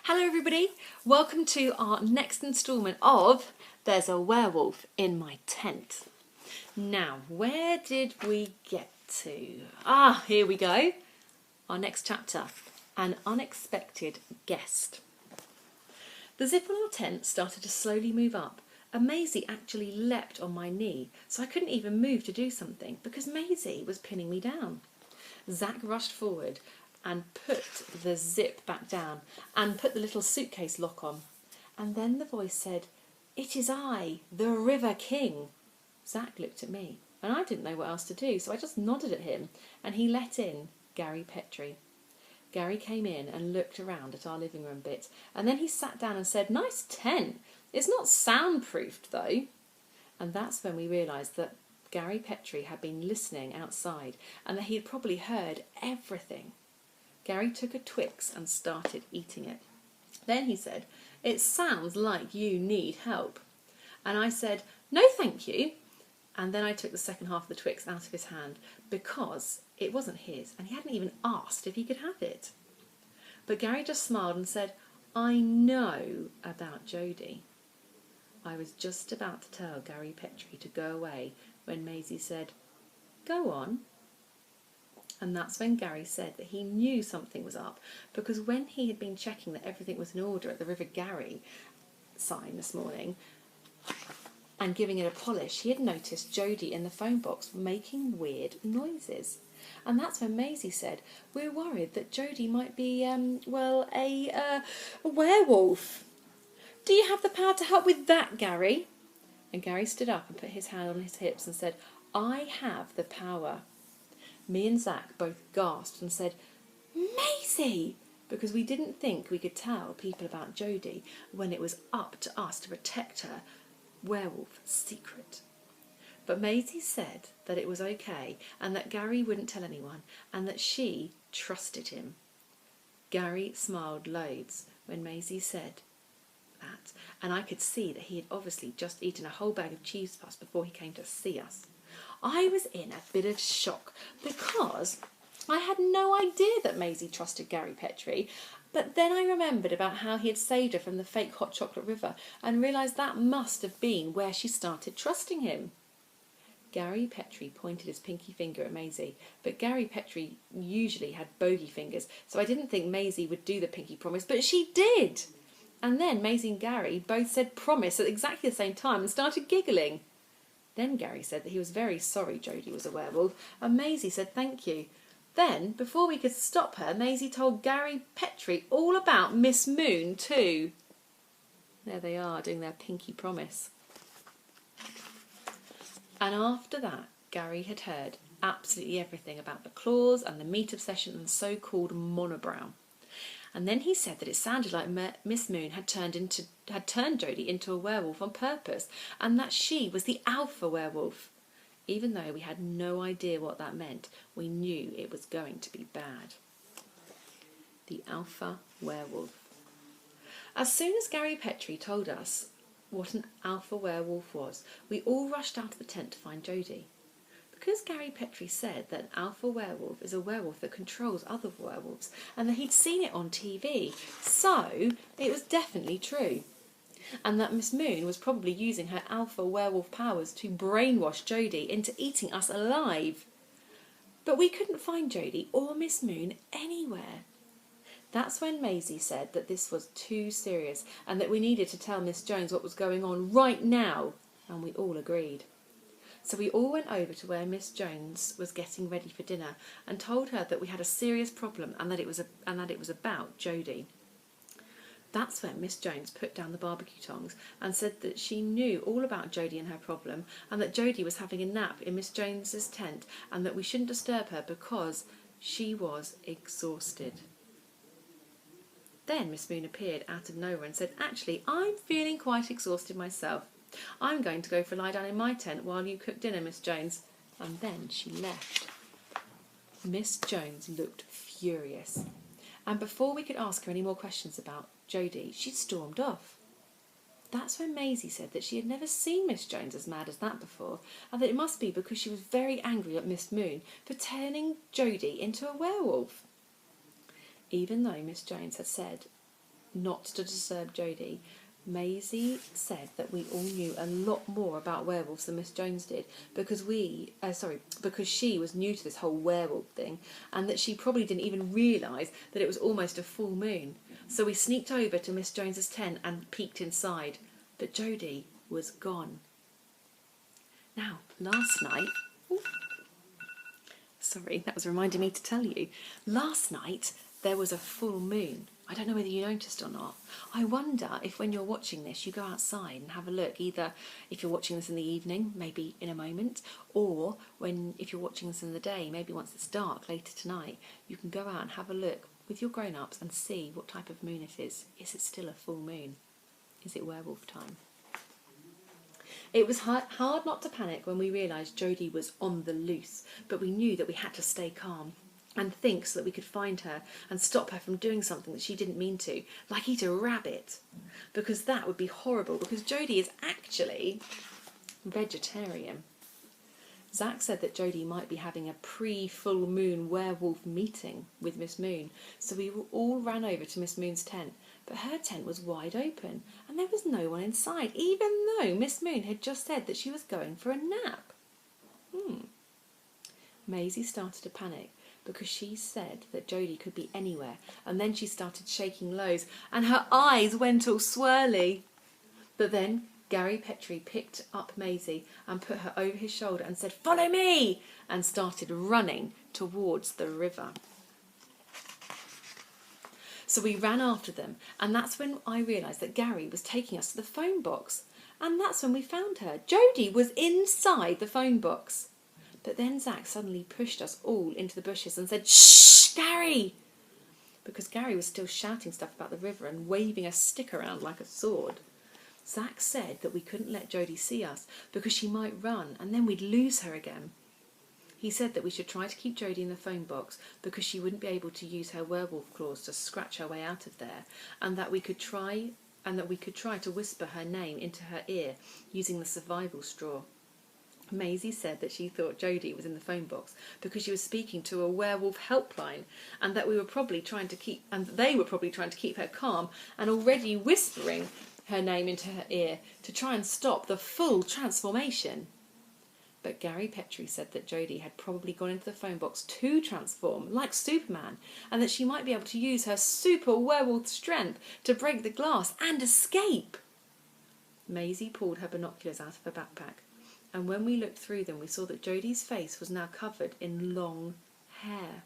Hello everybody, welcome to our next instalment of There's a Werewolf in My Tent. Now, where did we get to? Here we go. Our next chapter, An Unexpected Guest. The zip on our tent started to slowly move up, and Maisie actually leapt on my knee, so I couldn't even move to do something because Maisie was pinning me down. Zach rushed forward and put the zip back down and put the little suitcase lock on. And then the voice said, "It is I, the River King." Zach looked at me and I didn't know what else to do, so I just nodded at him and he let in Gary Petrie. Gary came in and looked around at our living room bit, and then he sat down and said, "Nice tent. It's not soundproofed though." And that's when we realised that Gary Petrie had been listening outside and that he had probably heard everything. Gary took a Twix and started eating it. Then he said, "It sounds like you need help." And I said, "No, thank you." And then I took the second half of the Twix out of his hand because it wasn't his and he hadn't even asked if he could have it. But Gary just smiled and said, "I know about Jodie." I was just about to tell Gary Petrie to go away when Maisie said, "Go on." And that's when Gary said that he knew something was up, because when he had been checking that everything was in order at the River Gary sign this morning and giving it a polish, he had noticed Jodie in the phone box making weird noises. And that's when Maisie said, "We're worried that Jodie might be, a werewolf. Do you have the power to help with that, Gary?" And Gary stood up and put his hand on his hips and said, "I have the power." Me and Zach both gasped and said, "Maisie!" because we didn't think we could tell people about Jodie when it was up to us to protect her werewolf secret. But Maisie said that it was okay and that Gary wouldn't tell anyone and that she trusted him. Gary smiled loads when Maisie said that, and I could see that he had obviously just eaten a whole bag of cheese puffs before he came to see us. I was in a bit of shock because I had no idea that Maisie trusted Gary Petrie, but then I remembered about how he had saved her from the fake hot chocolate river and realised that must have been where she started trusting him. Gary Petrie pointed his pinky finger at Maisie, but Gary Petrie usually had bogey fingers, so I didn't think Maisie would do the pinky promise, but she did. And then Maisie and Gary both said promise at exactly the same time and started giggling. Then Gary said that he was very sorry Jodie was a werewolf, and Maisie said thank you. Then, before we could stop her, Maisie told Gary Petrie all about Miss Moon too. There they are, doing their pinky promise. And after that, Gary had heard absolutely everything about the claws and the meat obsession and the so-called monobrow. And then he said that it sounded like Miss Moon had turned Jodie into a werewolf on purpose, and that she was the alpha werewolf. Even though we had no idea what that meant, we knew it was going to be bad. The alpha werewolf. As soon as Gary Petrie told us what an alpha werewolf was, we all rushed out of the tent to find Jodie. Because Gary Petrie said that an alpha werewolf is a werewolf that controls other werewolves and that he'd seen it on TV, so it was definitely true. And that Miss Moon was probably using her alpha werewolf powers to brainwash Jodie into eating us alive. But we couldn't find Jodie or Miss Moon anywhere. That's when Maisie said that this was too serious and that we needed to tell Miss Jones what was going on right now, and we all agreed. So we all went over to where Miss Jones was getting ready for dinner and told her that we had a serious problem and that it was about Jodie. That's when Miss Jones put down the barbecue tongs and said that she knew all about Jodie and her problem and that Jodie was having a nap in Miss Jones's tent and that we shouldn't disturb her because she was exhausted. Then Miss Moon appeared out of nowhere and said, "Actually, I'm feeling quite exhausted myself. I'm going to go for a lie down in my tent while you cook dinner, Miss Jones." And then she left. Miss Jones looked furious. And before we could ask her any more questions about Jodie, she stormed off. That's when Maisie said that she had never seen Miss Jones as mad as that before, and that it must be because she was very angry at Miss Moon for turning Jodie into a werewolf. Even though Miss Jones had said not to disturb Jodie, Maisie said that we all knew a lot more about werewolves than Miss Jones did, because because she was new to this whole werewolf thing, and that she probably didn't even realise that it was almost a full moon. So we sneaked over to Miss Jones's tent and peeked inside, but Jodie was gone. Now, last night... Sorry, that was reminding me to tell you. Last night, there was a full moon. I don't know whether you noticed or not. I wonder if when you're watching this, you go outside and have a look, either if you're watching this in the evening, maybe in a moment, or if you're watching this in the day, maybe once it's dark later tonight, you can go out and have a look with your grown-ups and see what type of moon it is. Is it still a full moon? Is it werewolf time? It was hard not to panic when we realised Jodie was on the loose, but we knew that we had to stay calm and think so that we could find her and stop her from doing something that she didn't mean to, like eat a rabbit, because that would be horrible, because Jodie is actually vegetarian. Zach said that Jodie might be having a pre-full moon werewolf meeting with Miss Moon, so we all ran over to Miss Moon's tent, but her tent was wide open and there was no one inside, even though Miss Moon had just said that she was going for a nap. Maisie started to panic because she said that Jodie could be anywhere, and then she started shaking lows and her eyes went all swirly. But then Gary Petrie picked up Maisie and put her over his shoulder and said, "Follow me!" and started running towards the river. So we ran after them, and that's when I realised that Gary was taking us to the phone box. And that's when we found her. Jodie was inside the phone box. But then Zach suddenly pushed us all into the bushes and said, "Shh, Gary!" Because Gary was still shouting stuff about the river and waving a stick around like a sword. Zach said that we couldn't let Jodie see us because she might run and then we'd lose her again. He said that we should try to keep Jodie in the phone box because she wouldn't be able to use her werewolf claws to scratch her way out of there, and that we could try to whisper her name into her ear using the survival straw. Maisie said that she thought Jodie was in the phone box because she was speaking to a werewolf helpline, and that they were probably trying to keep her calm and already whispering her name into her ear to try and stop the full transformation. But Gary Petrie said that Jodie had probably gone into the phone box to transform, like Superman, and that she might be able to use her super werewolf strength to break the glass and escape. Maisie pulled her binoculars out of her backpack, and when we looked through them, we saw that Jodie's face was now covered in long hair.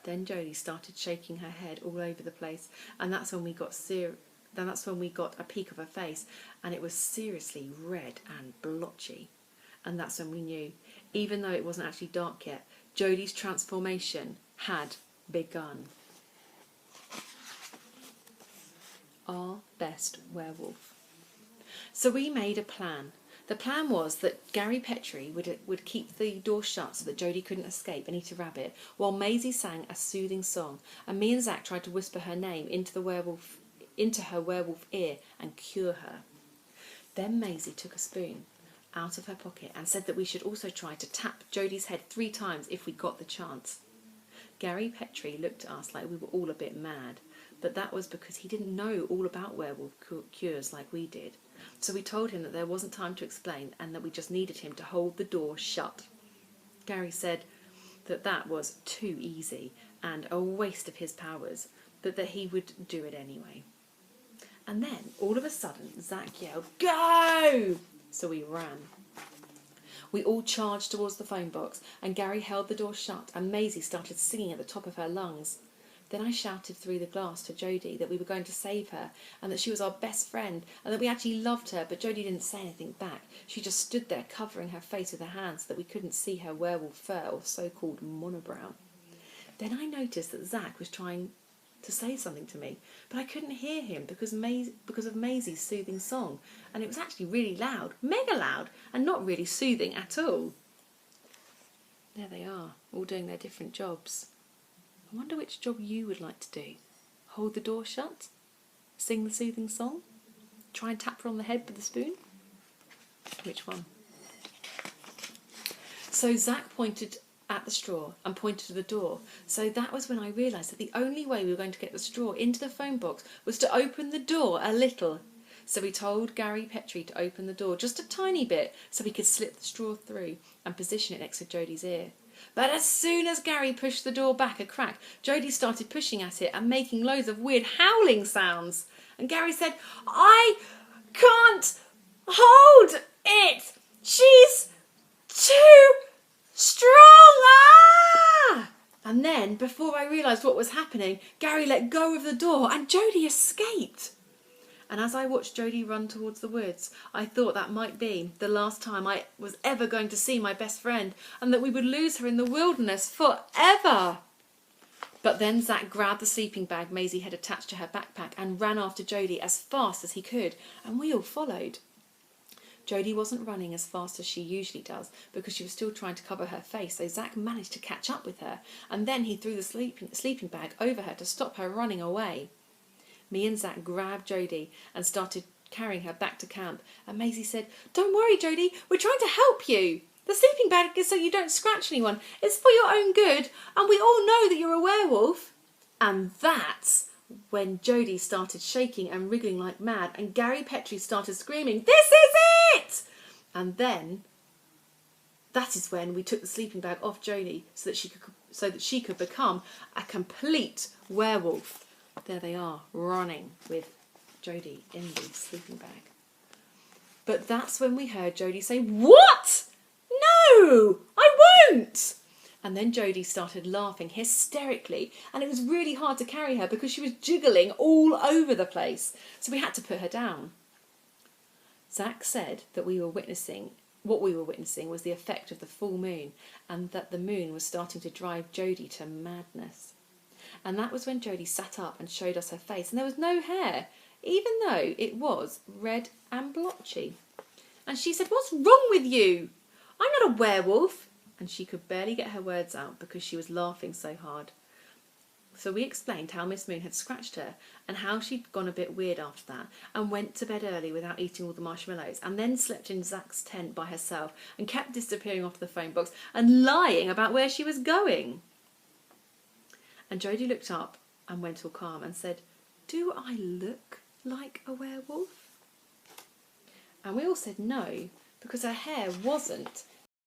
Then Jodie started shaking her head all over the place, and that's when we got a peek of her face, and it was seriously red and blotchy. And that's when we knew, even though it wasn't actually dark yet, Jodie's transformation had begun. Our best werewolf. So we made a plan. The plan was that Gary Petrie would keep the door shut so that Jodie couldn't escape and eat a rabbit, while Maisie sang a soothing song, and me and Zach tried to whisper her name into her werewolf ear and cure her. Then Maisie took a spoon out of her pocket and said that we should also try to tap Jodie's head 3 times if we got the chance. Gary Petrie looked at us like we were all a bit mad, but that was because he didn't know all about werewolf cures like we did. So we told him that there wasn't time to explain and that we just needed him to hold the door shut. Gary said that that was too easy and a waste of his powers, but that he would do it anyway. And then, all of a sudden, Zach yelled, "Go!" So we ran. We all charged towards the phone box, and Gary held the door shut, and Maisie started singing at the top of her lungs. Then I shouted through the glass to Jodie that we were going to save her, and that she was our best friend, and that we actually loved her, but Jodie didn't say anything back. She just stood there covering her face with her hands so that we couldn't see her werewolf fur, or so-called monobrow. Then I noticed that Zach was trying to say something to me, but I couldn't hear him because of Maisie's soothing song, and it was actually really loud, mega loud, and not really soothing at all. There they are, all doing their different jobs. I wonder which job you would like to do. Hold the door shut? Sing the soothing song? Try and tap her on the head with a spoon? Which one? So Zach pointed at the straw and pointed to the door. So that was when I realised that the only way we were going to get the straw into the phone box was to open the door a little. So we told Gary Petrie to open the door just a tiny bit so we could slip the straw through and position it next to Jodie's ear. But as soon as Gary pushed the door back a crack, Jodie started pushing at it and making loads of weird howling sounds. And Gary said, "I can't hold it! She's too strong!" Ah! And then, before I realised what was happening, Gary let go of the door and Jodie escaped. And as I watched Jodie run towards the woods, I thought that might be the last time I was ever going to see my best friend and that we would lose her in the wilderness forever. But then Zac grabbed the sleeping bag Maisie had attached to her backpack and ran after Jodie as fast as he could, and we all followed. Jodie wasn't running as fast as she usually does because she was still trying to cover her face, so Zac managed to catch up with her, and then he threw the sleeping bag over her to stop her running away. Me and Zac grabbed Jodie and started carrying her back to camp, and Maisie said, "Don't worry, Jodie, we're trying to help you. The sleeping bag is so you don't scratch anyone. It's for your own good, and we all know that you're a werewolf." And that's when Jodie started shaking and wriggling like mad, and Gary Petrie started screaming, "This is it!" And then that is when we took the sleeping bag off Jodie so that she could become a complete werewolf. There they are, running with Jodie in the sleeping bag. But that's when we heard Jodie say, "What? No, I won't!" And then Jodie started laughing hysterically, and it was really hard to carry her because she was jiggling all over the place. So we had to put her down. Zac said that what we were witnessing was the effect of the full moon, and that the moon was starting to drive Jodie to madness. And that was when Jodie sat up and showed us her face, and there was no hair, even though it was red and blotchy. And she said, "What's wrong with you? I'm not a werewolf." And she could barely get her words out because she was laughing so hard. So we explained how Miss Moon had scratched her and how she'd gone a bit weird after that and went to bed early without eating all the marshmallows, and then slept in Zac's tent by herself and kept disappearing off the phone box and lying about where she was going. And Jodie looked up and went all calm and said, "Do I look like a werewolf?" And we all said no, because her hair wasn't